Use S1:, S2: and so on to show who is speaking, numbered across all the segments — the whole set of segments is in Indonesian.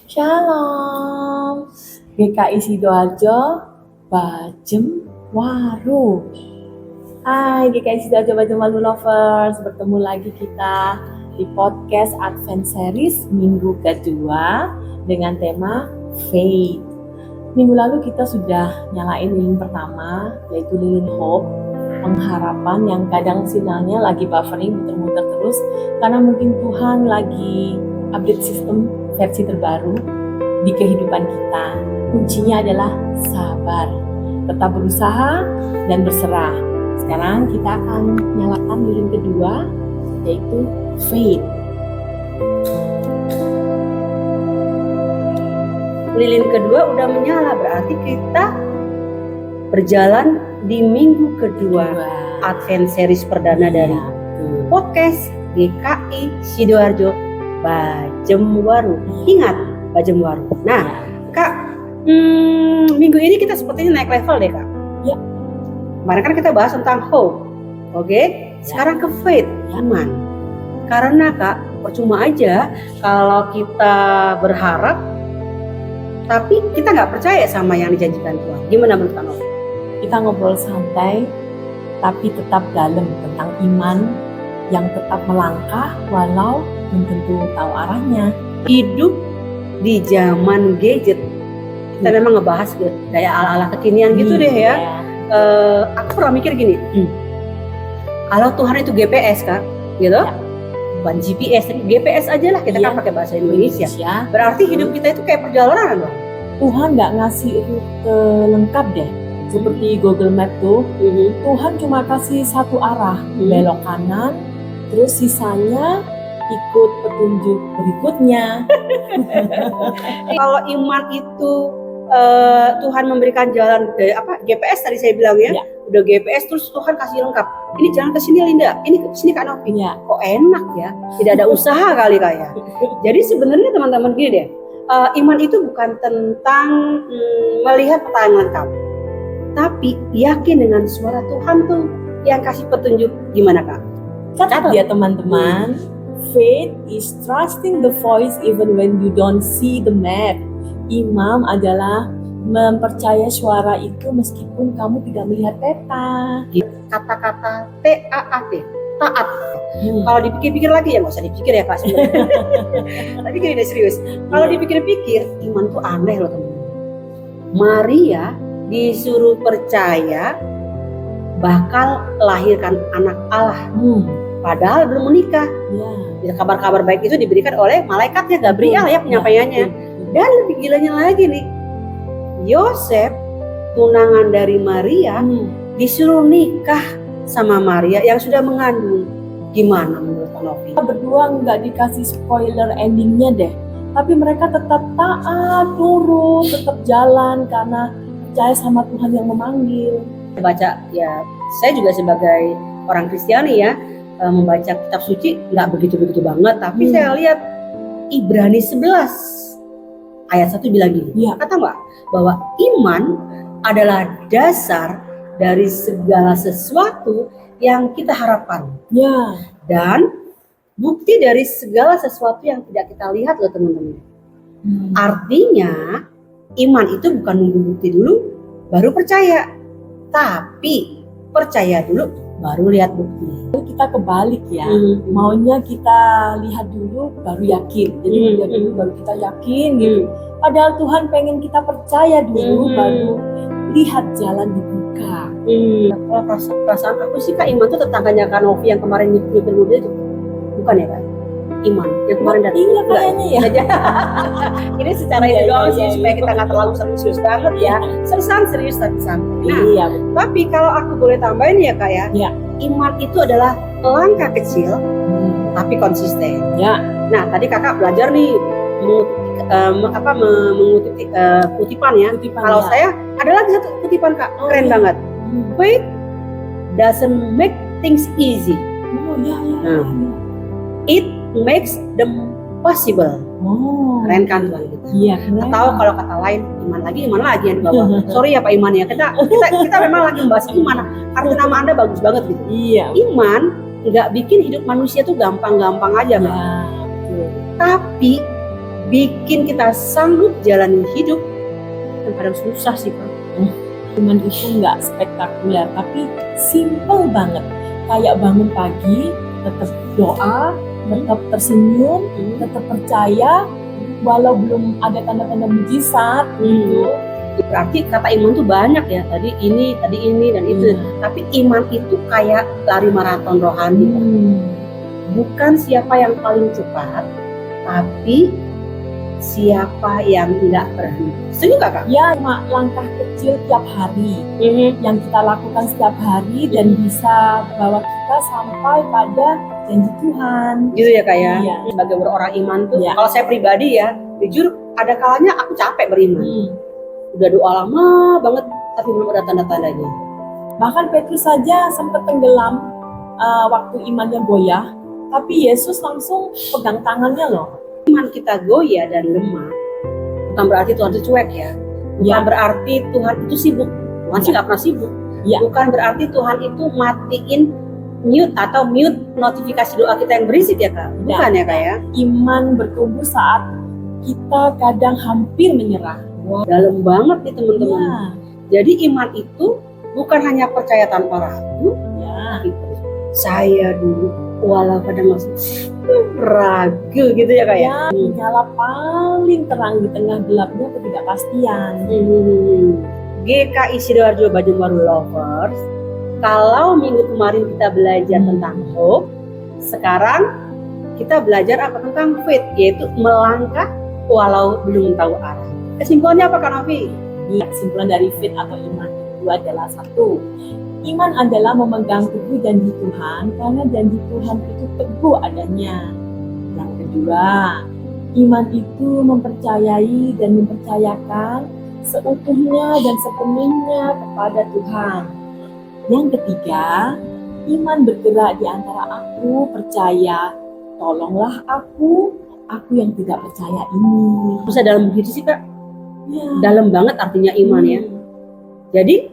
S1: Shalom, GKI Sidoarjo, Bajem Waru. Hai GKI Sidoarjo, Bajem Waru lovers, bertemu lagi kita di podcast Advent Series minggu kedua dengan tema Faith. Minggu lalu kita sudah nyalain lilin pertama, yaitu lilin Hope, pengharapan yang kadang sinyalnya lagi buffering, muter-muter terus, karena mungkin Tuhan lagi update sistem versi terbaru di kehidupan kita. Kuncinya adalah sabar, tetap berusaha dan berserah. Sekarang kita akan nyalakan lilin kedua, yaitu faith.
S2: Lilin kedua udah menyala, berarti kita berjalan di minggu kedua Advent Series perdana dari podcast GKI Sidoarjo Bajem Waru. Ingat, Bajem Waru. Nah, Kak, minggu ini kita sepertinya naik level deh, Kak.
S1: Ya.
S2: Kemarin kan kita bahas tentang hope. Oke? Sekarang ke faith, iman. Karena Kak, percuma aja kalau kita berharap tapi kita nggak percaya sama yang dijanjikan Tuhan. Gimana menurut Kak Novi?
S1: Kita ngobrol santai, tapi tetap dalam tentang iman yang tetap melangkah walau belum tentu tahu arahnya.
S2: Hidup di zaman gadget, kita memang ngebahas kayak ala-ala kekinian gitu deh ya. Aku pernah mikir gini, kalau Tuhan itu GPS Kak, gitu, bukan GPS, GPS aja lah, kita kan pakai bahasa Indonesia. Berarti hidup kita itu kayak perjalanan dong.
S1: Tuhan nggak ngasih rute lengkap deh, seperti Google Map tuh. Tuhan cuma kasih satu arah, belok kanan, terus sisanya ikut petunjuk berikutnya.
S2: Kalau iman itu Tuhan memberikan jalan GPS tadi saya bilang ya. Udah GPS terus Tuhan kasih lengkap. Ini jalan ke sini Linda, ini ke sini Kak Novi. Kok enak ya? Tidak ada usaha kali kayak. Jadi sebenarnya teman-teman gini deh, iman itu bukan tentang melihat peta yang lengkap, tapi yakin dengan suara Tuhan tuh yang kasih petunjuk. Gimana Kak?
S1: Catat ya teman-teman. Faith is trusting the voice even when you don't see the map. Imam adalah mempercaya suara itu meskipun kamu tidak melihat peta.
S2: Kata-kata TAAT, taat. Kalau dipikir-pikir lagi ya nggak usah dipikir ya Kak sebenarnya. Tapi gini deh serius. Kalau dipikir-pikir iman tuh aneh loh teman-teman. Maria disuruh percaya bakal lahirkan anak Allah. Padahal belum menikah. Kabar-kabar baik itu diberikan oleh malaikatnya Gabriel ya penyampaiannya. Dan lebih gilanya lagi nih, Yosef tunangan dari Maria disuruh nikah sama Maria yang sudah mengandung. Gimana menurut Kak Novi?
S1: Berdua nggak dikasih spoiler endingnya deh, tapi mereka tetap taat, nurut, tetap jalan karena percaya sama Tuhan yang memanggil.
S2: Baca ya, saya juga sebagai orang Kristiani ya, membaca kitab suci nggak begitu-begitu banget, tapi saya lihat Ibrani 11 ayat 1 bilang gini, kata Mbak, bahwa iman adalah dasar dari segala sesuatu yang kita harapkan. Dan bukti dari segala sesuatu yang tidak kita lihat loh teman-teman. Artinya iman itu bukan nunggu bukti dulu baru percaya, tapi percaya dulu baru lihat bukti.
S1: Kita kebalik ya, maunya kita lihat dulu baru yakin. Jadi lihat dulu baru kita yakin gitu. Padahal Tuhan pengen kita percaya dulu baru lihat jalan dibuka.
S2: Kalau perasaan aku sih Kak, iman itu tetangganya Kak Novi yang kemarin nyipir mobil itu, bukan ya Kak? Iman yang kemarin datang.
S1: Iya kayaknya ya.
S2: Ini secara itu doang sih supaya kita nggak terlalu serius banget ya. Serius tapi santai. Nah, tapi kalau aku boleh tambahin ya Kak ya, iman itu adalah langkah kecil tapi konsisten. Nah tadi kakak belajar nih mengutip kutipan ya. Kalau saya ada lagi satu kutipan Kak, keren banget. Faith doesn't make things easy. It makes them possible. Keren kan Tuhan kita. Atau kalau kata lain, iman lagi yang dibawa. Sorry ya Pak Iman ya, kita memang lagi membahas iman. Arti nama Anda bagus banget gitu. Iman nggak bikin hidup manusia tuh gampang-gampang aja Mbak. Tapi bikin kita sanggup jalani hidup yang kadang susah sih Kak.
S1: Iman itu nggak spektakuler, tapi simple banget. Kayak bangun pagi, tetap doa, tetap tersenyum, tetap percaya, walau belum ada tanda-tanda mujizat gitu.
S2: Berarti kata iman tuh banyak ya, tadi ini dan itu. Tapi iman itu kayak lari maraton rohani. Bukan siapa yang paling cepat, tapi siapa yang nggak berhenti. Setuju nggak Kak?
S1: Ya, cuma langkah kecil tiap hari yang kita lakukan setiap hari dan bisa bawa kita sampai pada janji Tuhan.
S2: Gitu ya Kak ya.
S1: Iya.
S2: Sebagai orang iman tuh,
S1: Iya.
S2: kalau saya pribadi ya, jujur ada kalanya aku capek beriman. Udah doa lama banget, tapi belum ada tanda-tandanya.
S1: Bahkan Petrus saja sempat tenggelam waktu imannya goyah, tapi Yesus langsung pegang tangannya loh.
S2: Iman kita goyah dan lemah, bukan berarti Tuhan itu cuek ya. Bukan berarti Tuhan itu sibuk. Tuhan sih nggak pernah sibuk.
S1: Ya.
S2: Bukan berarti Tuhan itu matiin mute notifikasi doa kita yang berisik ya Kak. Bukan ya Kak ya.
S1: Iman bertumbuh saat kita kadang hampir menyerah.
S2: Wah, dalam banget nih teman-teman.
S1: Ya.
S2: Jadi iman itu bukan hanya percaya tanpa ragu.
S1: Ya.
S2: Saya dulu walau kadang masih ragu gitu ya Kak ya.
S1: Nyala paling terang di tengah gelapnya ketidakpastian.
S2: GKI Sidoarjo Bajemwaru Lovers, kalau minggu kemarin kita belajar tentang hope, sekarang kita belajar apa tentang faith, yaitu melangkah walau belum tahu arah. Kesimpulannya apa Kak Novi?
S1: Kesimpulan dari faith atau iman itu adalah satu, iman adalah memegang teguh janji Tuhan karena janji Tuhan itu teguh adanya. Yang kedua, iman itu mempercayai dan mempercayakan seutuhnya dan sepenuhnya kepada Tuhan. Yang ketiga, iman bergerak di antara aku percaya, tolonglah aku yang tidak percaya ini.
S2: Bisa dalam begitu sih Kak?
S1: Ya.
S2: Dalam banget artinya iman ya. Jadi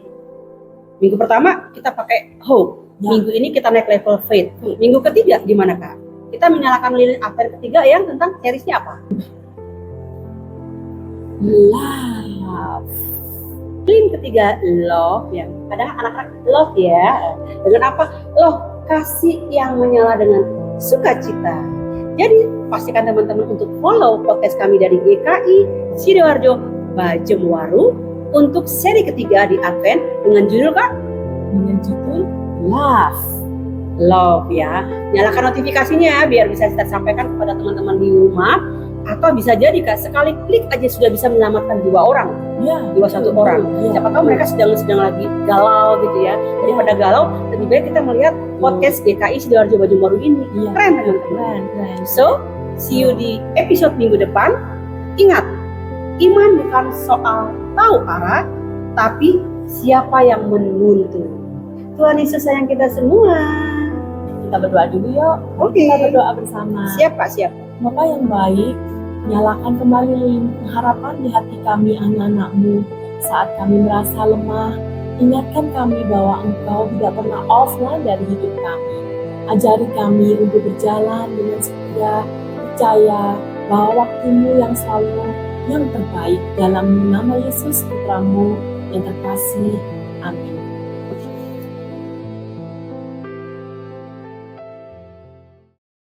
S2: minggu pertama kita pakai hope.
S1: Ya.
S2: Minggu ini kita naik level faith. Minggu ketiga gimana Kak? Kita menyalakan lilin Advent ketiga yang tentang seriesnya apa?
S1: Love.
S2: Lilin ketiga love, yang kadang anak-anak love ya. Dengan apa? Love, kasih yang menyala dengan sukacita. Jadi pastikan teman-teman untuk follow podcast kami dari GKI Sidoarjo Bajemwaru untuk seri ketiga di Advent dengan judul Kak?
S1: Dengan judul
S2: Love ya. Nyalakan notifikasinya biar bisa kita sampaikan kepada teman-teman di rumah, atau bisa jadi Kak, sekali klik aja sudah bisa menyelamatkan jiwa orang, jiwa satu orang. Siapa tahu mereka sedang lagi galau gitu ya. Daripada galau, lebih baik kita melihat podcast GKI Sidoarjo Bajemwaru ini. Keren teman-teman. So, see you di episode minggu depan. Ingat, iman bukan soal tahu arah, tapi siapa yang menuntun. Tuhan Yesus sayang kita semua.
S1: Kita berdoa dulu yuk.
S2: Oke.
S1: Kita berdoa bersama.
S2: Siapa?
S1: Bapa yang baik, nyalakan kembali lilin harapan di hati kami anak-anak-Mu saat kami merasa lemah. Ingatkan kami bahwa Engkau tidak pernah offline dari hidup kami. Ajari kami untuk berjalan dengan setia, percaya bahwa waktu-Mu yang selalu yang terbaik. Dalam nama Yesus Putra-Mu yang terkasih. Amin.